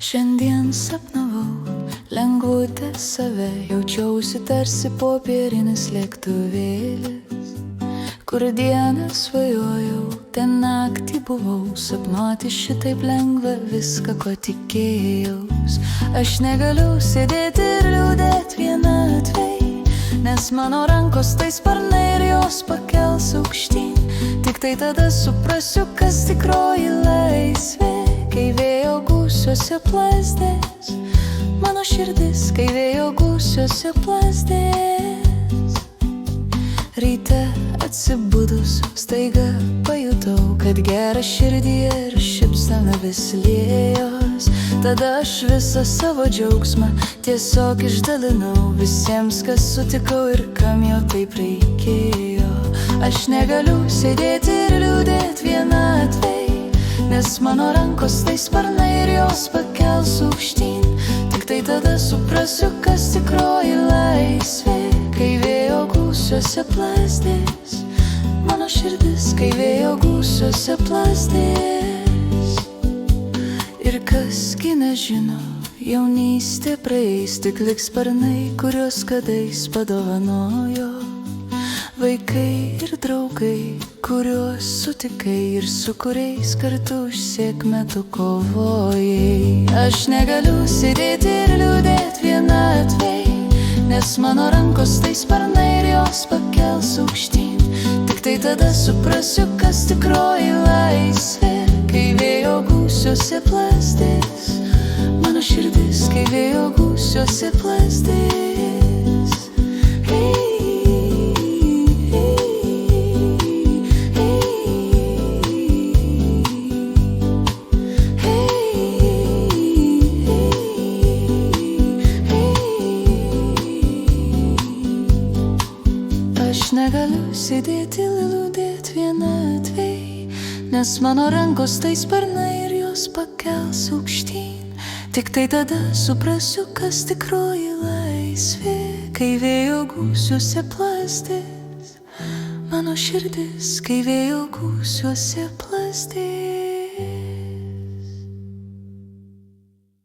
Šiandien sapnavau lengvutę save, jaučiausi tarsi popierinis lėktuvėlis, kur dieną svajojau, ten naktį buvau, sapnuoti šitaip lengva viską, ko tikėjaus. Aš negaliu sėdėti ir liūdėt vienatvei, nes mano rankos tai sparnai ir jos pakels aukštyn. Tik tai tada suprasiu, kas tikroji laisvė, kai vėjo gūsiuose plazdės mano širdis, kai vėjo gūsiuose plazdės. Ryte atsibudus staiga pajutau, kad gera širdyje ir šypsena vis liejos. Tada aš visą savo džiaugsmą tiesiog išdalinau visiems, kas sutikau ir kam jo taip reikėjo. Aš negaliu sėdėti ir liūdėt vienatvei, nes mano rankos tai sparnai ir jos pakels aukštyn. Tik tai tada suprasiu, kas tikroji laisvė, kai vėjo gūsiuose plazdės mano širdis, kai vėjo gūsiuose plazdės. Ir kasgi nežino, jaunystė praeis, tik lik sparnai, kuriuos kadais padovanojo vaikai ir draugai, kuriuos sutikai ir su kuriais kartu už sėkmę tu kovojai. Aš negaliu sėdėti ir liūdėt vienatvei, nes mano rankos tai sparnai ir jos pakels aukštyn. Tik tai tada suprasiu, kas tikroji laisvė, kai vėjo gūsiuose plazdės mano širdis, kai vėjo gūsiuose plazdės. Aš negaliu sėdėti ir liūdėt vienatvei, nes mano rankos tai sparnai ir jos pakels aukštyn. Tik tai tada suprasiu, kas tikroji laisvė, kai vėjo gūsiuose plazdės mano širdis, kai vėjo gūsiuose plazdės.